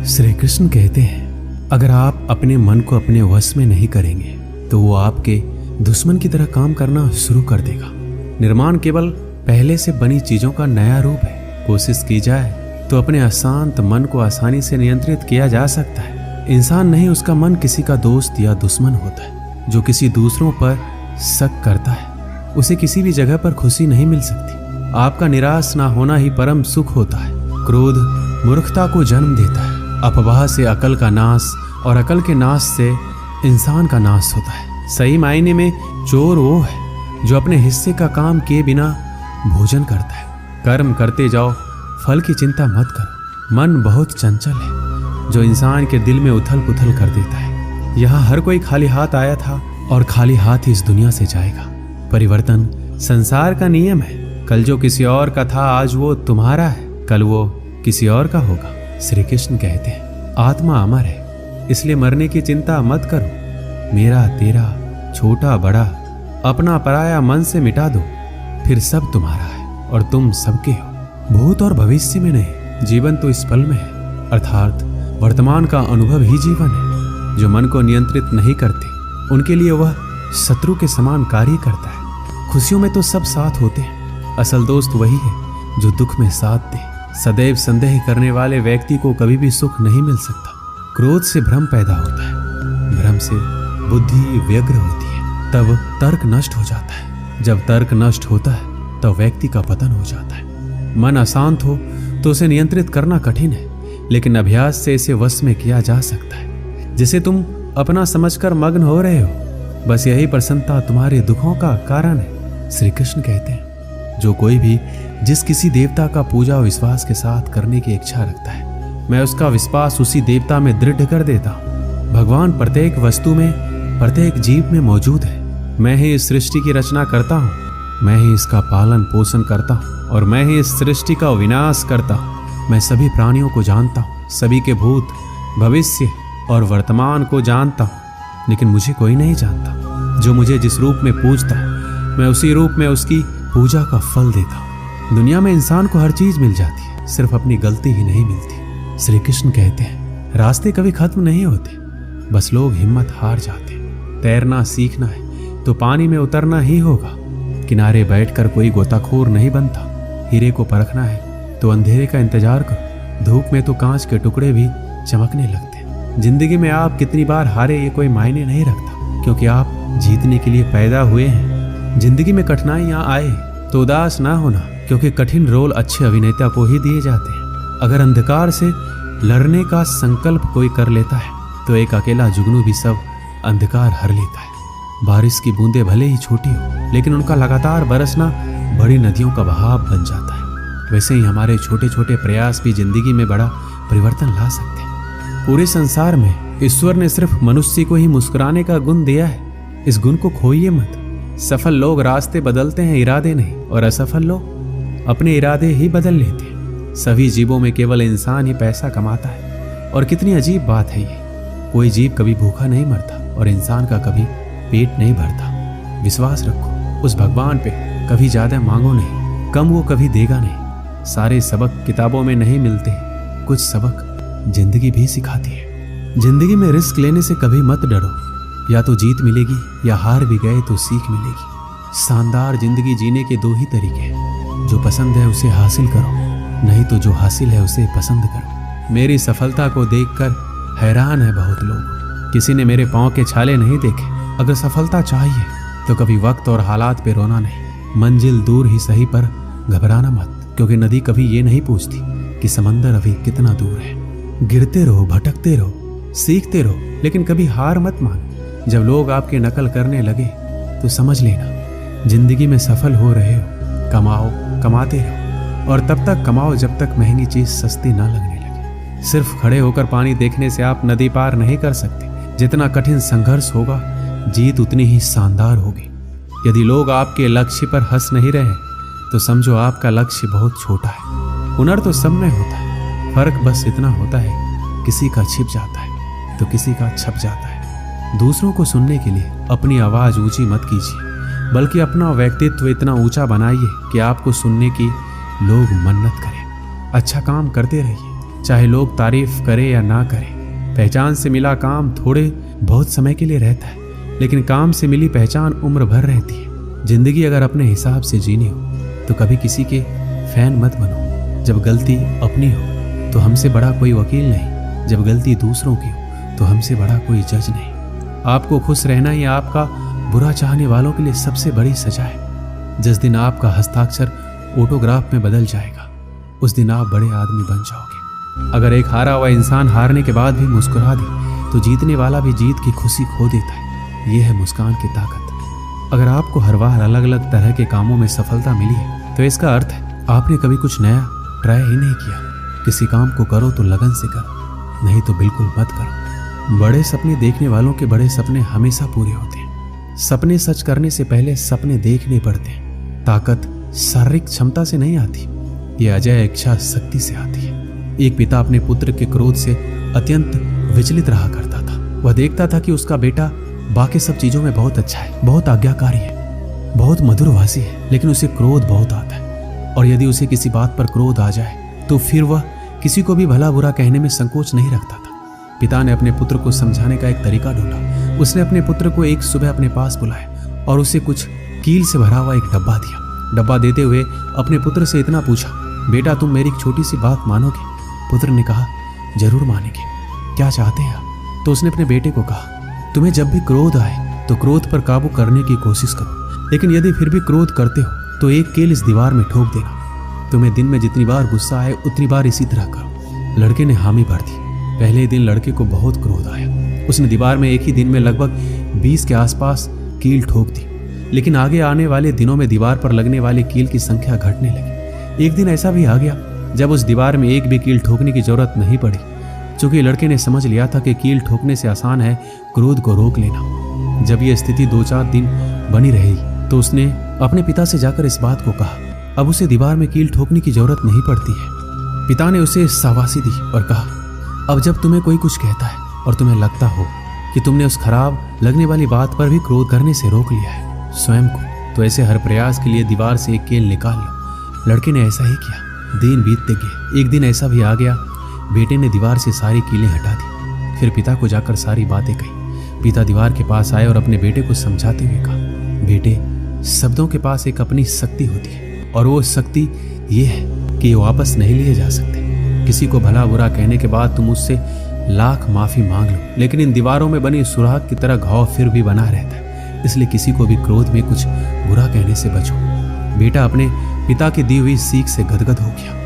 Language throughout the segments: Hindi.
श्री कृष्ण कहते हैं, अगर आप अपने मन को अपने वश में नहीं करेंगे तो वो आपके दुश्मन की तरह काम करना शुरू कर देगा। निर्माण केवल पहले से बनी चीजों का नया रूप है। कोशिश की जाए तो अपने अशांत मन को आसानी से नियंत्रित किया जा सकता है। इंसान नहीं, उसका मन किसी का दोस्त या दुश्मन होता है। जो किसी दूसरों पर शक करता है उसे किसी भी जगह पर खुशी नहीं मिल सकती। आपका निराश ना होना ही परम सुख होता है। क्रोध मूर्खता को जन्म देता है। अफवाह से अकल का नाश और अकल के नाश से इंसान का नाश होता है। सही मायने में चोर वो है जो अपने हिस्से का काम किए बिना भोजन करता है। कर्म करते जाओ, फल की चिंता मत करो। मन बहुत चंचल है जो इंसान के दिल में उथल पुथल कर देता है। यहाँ हर कोई खाली हाथ आया था और खाली हाथ ही इस दुनिया से जाएगा। परिवर्तन संसार का नियम है। कल जो किसी और का था आज वो तुम्हारा है, कल वो किसी और का होगा। श्री कृष्ण कहते हैं, आत्मा अमर है, इसलिए मरने की चिंता मत करो। मेरा तेरा छोटा बड़ा अपना पराया मन से मिटा दो, फिर सब तुम्हारा है और तुम सबके हो। भूत और भविष्य में नहीं, जीवन तो इस पल में है, अर्थात वर्तमान का अनुभव ही जीवन है। जो मन को नियंत्रित नहीं करते उनके लिए वह शत्रु के समान कार्य करता है। खुशियों में तो सब साथ होते हैं, असल दोस्त वही है जो दुख में साथ दे। सदैव संदेह करने वाले व्यक्ति को कभी भी सुख नहीं मिल सकता। क्रोध से भ्रम पैदा होता है, भ्रम से बुद्धि व्यग्र होती है, तब तर्क नष्ट हो जाता है। जब तर्क नष्ट होता है तब व्यक्ति का पतन हो जाता है। मन अशांत हो तो उसे नियंत्रित करना कठिन है, लेकिन अभ्यास से इसे वश में किया जा सकता है। जिसे तुम अपना समझकर मग्न हो रहे हो, बस यही प्रसन्नता तुम्हारे दुखों का कारण है। श्री कृष्ण कहते हैं, जो कोई भी जिस किसी देवता का पूजा विश्वास के साथ करने की इच्छा रखता है, मैं उसका विश्वास उसी देवता में दृढ़ कर देता हूँ। भगवान प्रत्येक वस्तु में, प्रत्येक जीव में मौजूद है। मैं ही इस सृष्टि की रचना करता हूँ, मैं ही इसका पालन पोषण करता हूँ और मैं ही इस सृष्टि का विनाश करता हूँ। मैं सभी प्राणियों को जानता हूँ, सभी के भूत भविष्य और वर्तमान को जानता हूँ, लेकिन मुझे कोई नहीं जानता। जो मुझे जिस रूप में पूजता है, मैं उसी रूप में उसकी पूजा का फल देता हूँ। दुनिया में इंसान को हर चीज मिल जाती है, सिर्फ अपनी गलती ही नहीं मिलती। श्री कृष्ण कहते हैं, रास्ते कभी खत्म नहीं होते, बस लोग हिम्मत हार जाते हैं। तैरना सीखना है तो पानी में उतरना ही होगा। किनारे बैठकर कोई गोताखोर नहीं बनता। हीरे को परखना है तो अंधेरे का इंतजार करो। धूप में तो कांच के टुकड़े भी चमकने लगते हैं। जिंदगी में आप कितनी बार हारे ये कोई मायने नहीं रखता, क्योंकि आप जीतने के लिए पैदा हुए हैं। जिंदगी में कठिनाइयां आए तो उदास ना होना, क्योंकि कठिन रोल अच्छे अभिनेता को ही दिए जाते हैं। अगर अंधकार से लड़ने का संकल्प कोई कर लेता है तो एक अकेला जुगनू भी सब अंधकार हर लेता है। बारिश की बूंदें भले ही छोटी हो, लेकिन उनका लगातार बरसना बड़ी नदियों का बहाव बन जाता है। वैसे ही हमारे छोटे छोटे प्रयास भी जिंदगी में बड़ा परिवर्तन ला सकते हैं। पूरे संसार में ईश्वर ने सिर्फ मनुष्य को ही मुस्कुराने का गुण दिया है। इस गुण को खोइए मत। सफल लोग रास्ते बदलते हैं, इरादे नहीं, और असफल लोग अपने इरादे ही बदल लेते हैं। सभी जीवों में केवल इंसान ही पैसा कमाता है। और कितनी अजीब बात है ये, कोई जीव कभी भूखा नहीं मरता और इंसान का कभी पेट नहीं भरता। विश्वास रखो उस भगवान पे, कभी ज्यादा मांगो नहीं, कम वो कभी देगा नहीं। सारे सबक किताबों में नहीं मिलते, कुछ सबक जिंदगी भी सिखाती है। जिंदगी में रिस्क लेने से कभी मत डरो, या तो जीत मिलेगी या हार भी गए तो सीख मिलेगी। शानदार जिंदगी जीने के दो ही तरीके हैं, जो पसंद है उसे हासिल करो, नहीं तो जो हासिल है उसे पसंद करो। मेरी सफलता को देखकर हैरान है बहुत लोग, किसी ने मेरे पांव के छाले नहीं देखे। अगर सफलता चाहिए तो कभी वक्त और हालात पे रोना नहीं। मंजिल दूर ही सही पर घबराना मत, क्योंकि नदी कभी ये नहीं पूछती कि समंदर अभी कितना दूर है। गिरते रहो, भटकते रहो, सीखते रहो, लेकिन कभी हार मत मानो। जब लोग आपकी नकल करने लगे तो समझ लेना जिंदगी में सफल हो रहे हो। कमाओ, कमाते रहो, और तब तक कमाओ जब तक महंगी चीज सस्ती ना लगने लगे। सिर्फ खड़े होकर पानी देखने से आप नदी पार नहीं कर सकते। जितना कठिन संघर्ष होगा, जीत उतनी ही शानदार होगी। यदि लोग आपके लक्ष्य पर हंस नहीं रहे तो समझो आपका लक्ष्य बहुत छोटा है। हुनर तो सब में होता है, फर्क बस इतना होता है किसी का छिप जाता है तो किसी का छप जाता है। दूसरों को सुनने के लिए अपनी आवाज ऊंची मत कीजिए, बल्कि अपना व्यक्तित्व इतना ऊंचा बनाइए कि आपको सुनने की लोग मन्नत करें। अच्छा काम करते रहिए, चाहे लोग तारीफ करे या ना करे। पहचान से मिला काम थोड़े बहुत समय के लिए रहता है, लेकिन काम से मिली पहचान उम्र भर रहती है। जिंदगी अगर अपने हिसाब से जीनी हो तो कभी किसी के फैन मत बनो। जब गलती अपनी हो तो हमसे बड़ा कोई वकील नहीं, जब गलती दूसरों की हो तो हमसे बड़ा कोई जज नहीं। आपको खुश रहना ही आपका बुरा चाहने वालों के लिए सबसे बड़ी सजा है। जिस दिन आपका हस्ताक्षर ऑटोग्राफ में बदल जाएगा, उस दिन आप बड़े आदमी बन जाओगे। अगर एक हारा हुआ इंसान हारने के बाद भी मुस्कुरा दे तो जीतने वाला भी जीत की खुशी खो देता है। यह है मुस्कान की ताकत। अगर आपको हर बार अलग अलग तरह के कामों में सफलता मिली है तो इसका अर्थ है आपने कभी कुछ नया ट्राई ही नहीं किया। किसी काम को करो तो लगन से करो, नहीं तो बिल्कुल मत करो। बड़े सपने देखने वालों के बड़े सपने हमेशा पूरे होते हैं। सपने सच करने से पहले सपने देखने पड़ते हैं। ताकत शारीरिक क्षमता से नहीं आती, ये अजय इच्छा शक्ति से आती है। एक पिता अपने पुत्र के क्रोध से अत्यंत विचलित रहा करता था। वह देखता था कि उसका बेटा बाकी सब चीजों में बहुत अच्छा है, बहुत आज्ञाकारी है, बहुत मधुरभाषी है, लेकिन उसे क्रोध बहुत आता है। और यदि उसे किसी बात पर क्रोध आ जाए तो फिर वह किसी को भी भला बुरा कहने में संकोच नहीं रखता था। पिता ने अपने पुत्र को समझाने का एक तरीका ढूंढा। उसने अपने पुत्र को एक सुबह अपने पास बुलाया और उसे कुछ कील से भरा हुआ एक डब्बा दिया। डब्बा देते हुए अपने पुत्र से इतना पूछा, बेटा तुम मेरी एक छोटी सी बात मानोगे? पुत्र ने कहा, जरूर मानेंगे, क्या चाहते हैं आप? तो उसने अपने बेटे को कहा, तुम्हें जब भी क्रोध आए तो क्रोध पर काबू करने की कोशिश करो, लेकिन यदि फिर भी क्रोध करते हो तो एक कील इस दीवार में ठोक देना। तुम्हें दिन में जितनी बार गुस्सा आए उतनी बार इसी तरह करो। लड़के ने हामी भर दी। पहले दिन लड़के को बहुत क्रोध आया। उसने दीवार में एक ही दिन में लगभग 20 के आसपास कील ठोक दी, लेकिन आगे आने वाले दिनों में दीवार पर लगने वाली कील की संख्या घटने लगी। एक दिन ऐसा भी आ गया जब उस दीवार में एक भी कील ठोकने की जरूरत नहीं पड़ी, क्योंकि लड़के ने समझ लिया था कि कील ठोकने से आसान है क्रोध को रोक लेना। जब यह स्थिति 2-4 दिन बनी रही तो उसने अपने पिता से जाकर इस बात को कहा। अब उसे दीवार में कील ठोकने की जरूरत नहीं पड़ती है। पिता ने उसे शाबाशी दी और कहा, अब जब तुम्हें कोई कुछ कहता है और तुम्हें लगता हो कि तुमने उस खराब लगने वाली बात पर भी क्रोध करने से रोक लिया है स्वयं को, तो ऐसे हर प्रयास के लिए दीवार से एक कील निकाल लो। लड़के ने ऐसा ही किया। दिन बीतते गए। एक दिन ऐसा भी आ गया, बेटे ने दीवार से सारी कीलें हटा दी। फिर पिता को जाकर सारी बातें कही। पिता दीवार के पास आए और अपने बेटे को समझाते हुए कहा, बेटे, शब्दों के पास एक अपनी शक्ति होती है और वो शक्ति ये है कि ये वापस नहीं लिए जा सकते। किसी को भला बुरा कहने के बाद तुम उससे लाख माफी मांग लो, लेकिन इन दीवारों में बनी सुराग की तरह घाव फिर भी बना रहता है। इसलिए किसी को भी क्रोध में कुछ बुरा कहने से बचो। बेटा अपने पिता की दी हुई सीख से गदगद हो गया।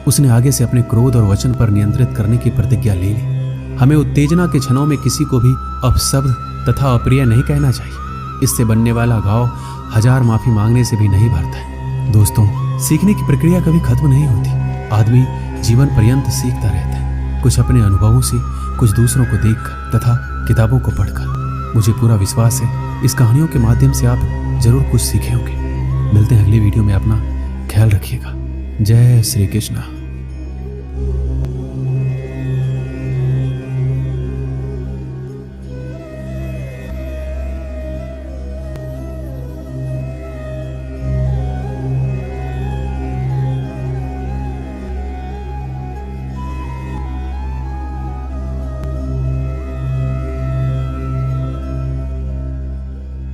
उसने आगे से अपने क्रोध और वचन पर नियंत्रित करने की प्रतिज्ञा ले ली। हमें उत्तेजना के क्षणों में किसी को भी अपशब्द तथा अप्रिय नहीं कहना चाहिए। इससे बनने वाला घाव 1000 माफी मांगने से भी नहीं भरता है। दोस्तों, सीखने की प्रक्रिया कभी खत्म नहीं होती। आदमी जीवन पर्यंत सीखता रहता है, कुछ अपने अनुभवों से, कुछ दूसरों को देखकर तथा किताबों को पढ़कर। मुझे पूरा विश्वास है इस कहानियों के माध्यम से आप जरूर कुछ सीखे होंगे। मिलते हैं अगली वीडियो में। अपना ख्याल रखिएगा। जय श्री कृष्ण।